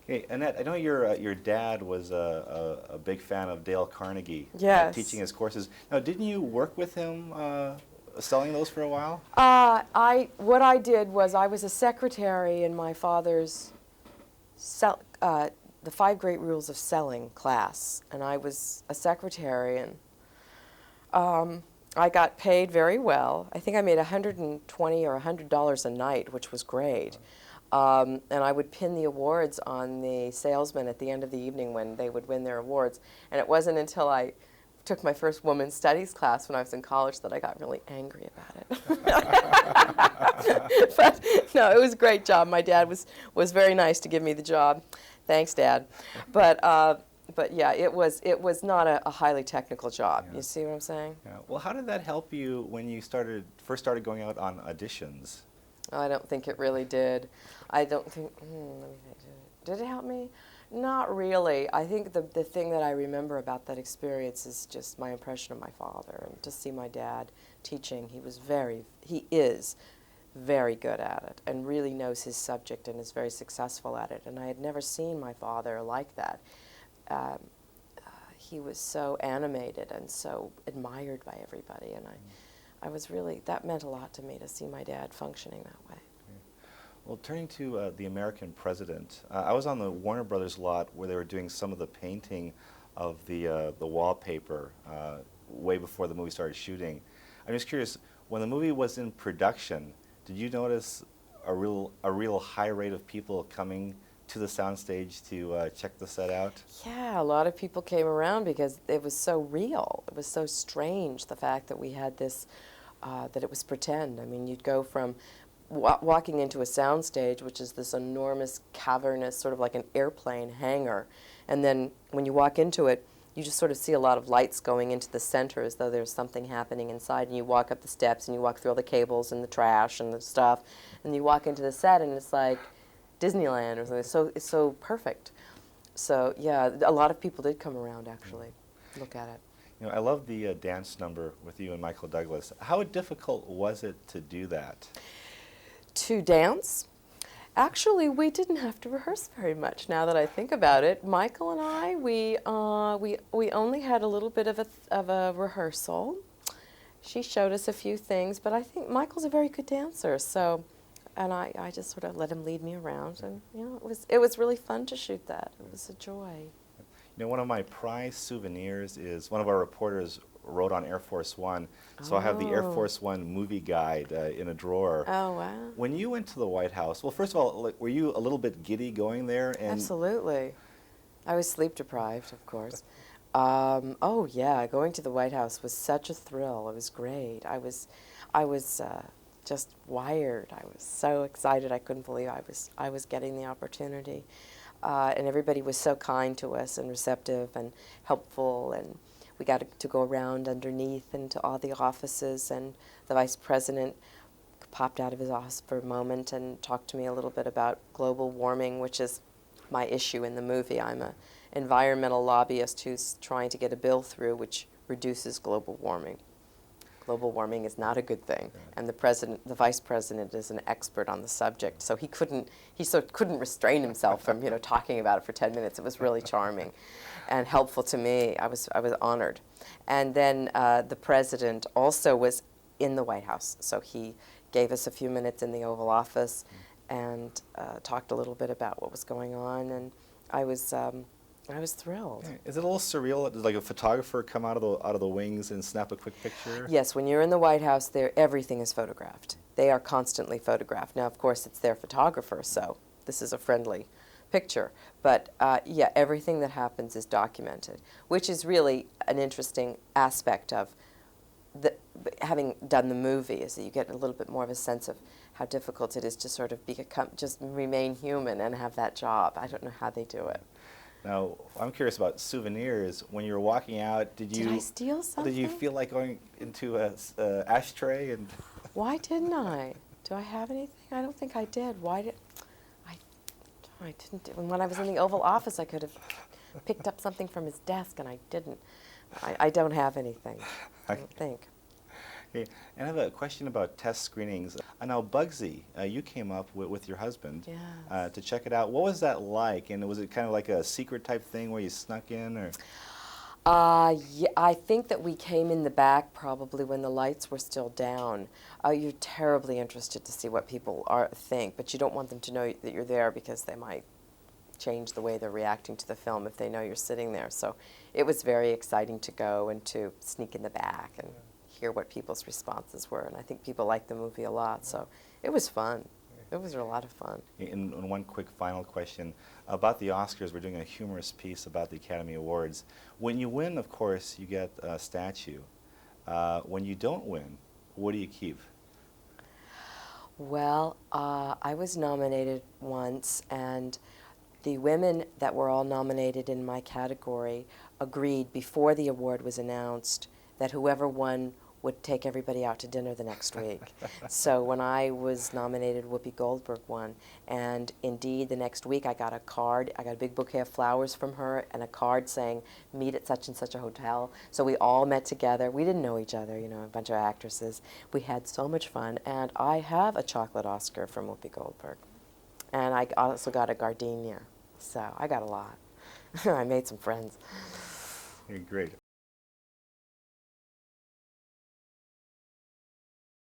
Hey, Annette, I know your dad was a big fan of Dale Carnegie, Yes. teaching his courses. Now, didn't you work with him selling those for a while? What I did was I was a secretary in my father's the Five Great Rules of Selling class, and I was a secretary, and I got paid very well. I think I made $120 or $100 a night, which was great. And I would pin the awards on the salesmen at the end of the evening when they would win their awards. And it wasn't until I took my first women's studies class when I was in college that I got really angry about it. But no, it was a great job. My dad was very nice to give me the job. Thanks, Dad. But yeah, it was not a highly technical job. Yeah. You see what I'm saying? Yeah. Well, how did that help you when you first started going out on auditions? I don't think it really did. I don't think, let me think, did it help me? Not really. I think the thing that I remember about that experience is just my impression of my father, and to see my dad teaching. He is very good at it and really knows his subject and is very successful at it. And I had never seen my father like that. He was so animated and so admired by everybody, and I was really, that meant a lot to me to see my dad functioning that way. Well, turning to the American President, I was on the Warner Brothers lot where they were doing some of the painting of the wallpaper way before the movie started shooting. I'm just curious, when the movie was in production, did you notice a real high rate of people coming to the soundstage to check the set out? Yeah, a lot of people came around because it was so real. It was so strange, the fact that we had this, that it was pretend. I mean, you'd go from walking into a soundstage, which is this enormous, cavernous, sort of like an airplane hangar, and then when you walk into it, you just sort of see a lot of lights going into the center as though there's something happening inside, and you walk up the steps and you walk through all the cables and the trash and the stuff, and you walk into the set and it's like Disneyland or something. It's so perfect. So yeah, a lot of people did come around actually, look at it. You know, I love the dance number with you and Michael Douglas. How difficult was it to do that? To dance? Actually, we didn't have to rehearse very much. Now that I think about it, Michael and I, we only had a little bit of a rehearsal. She showed us a few things, but I think Michael's a very good dancer. So, and I just sort of let him lead me around, and you know, it was really fun to shoot that. It was a joy. You know, one of my prized souvenirs is one of our reporters wrote on Air Force One, so I have the Air Force One movie guide in a drawer. Oh, wow. When you went to the White House, well, first of all, like, were you a little bit giddy going there? And absolutely. I was sleep deprived, of course. Oh yeah, going to the White House was such a thrill. It was great. I was just wired. I was so excited. I couldn't believe I was getting the opportunity, and everybody was so kind to us and receptive and helpful, and we got to go around underneath into all the offices, and the Vice President popped out of his office for a moment and talked to me a little bit about global warming, which is my issue in the movie. I'm an environmental lobbyist who's trying to get a bill through which reduces global warming. Global warming is not a good thing, and the Vice President is an expert on the subject, so he couldn't restrain himself from talking about it for 10 minutes. It was really charming and helpful to me. I was honored. And then the President also was in the White House, so he gave us a few minutes in the Oval Office and talked a little bit about what was going on, and I was thrilled. yeah, is it a little surreal? Does like a photographer come out of the wings and snap a quick picture? Yes, when you're in the White House, everything is photographed. They are constantly photographed. Now, of course, it's their photographer, so this is a friendly picture. But yeah, everything that happens is documented, which is really an interesting aspect of having done the movie, is that you get a little bit more of a sense of how difficult it is to sort of just remain human and have that job. I don't know how they do it. Now, I'm curious about souvenirs. When you were walking out, did I steal something? Did you feel like going into a ashtray and? Why didn't I? Do I have anything? I don't think I did. Why did I didn't. When I was in the Oval Office, I could have picked up something from his desk, and I didn't. I don't have anything. I don't think. Okay, and I have a question about test screenings. Now, Bugsy, you came up with your husband Yes. to check it out. What was that like? And was it kind of like a secret type thing where you snuck in, or? Yeah, I think that we came in the back probably when the lights were still down. You're terribly interested to see what people think, but you don't want them to know that you're there because they might change the way they're reacting to the film if they know you're sitting there. So it was very exciting to go and to sneak in the back and hear what people's responses were. And I think people liked the movie a lot, so it was fun. It was a lot of fun. And one quick final question about the Oscars. We're doing a humorous piece about the Academy Awards. When you win, of course, you get a statue. When you don't win, what do you keep? Well, I was nominated once, and the women that were all nominated in my category agreed before the award was announced that whoever won would take everybody out to dinner the next week. So when I was nominated, Whoopi Goldberg won. And indeed, the next week I got a card. I got a big bouquet of flowers from her and a card saying, meet at such and such a hotel. So we all met together. We didn't know each other, you know, a bunch of actresses. We had so much fun. And I have a chocolate Oscar from Whoopi Goldberg. And I also got a gardenia. So I got a lot. I made some friends. Great.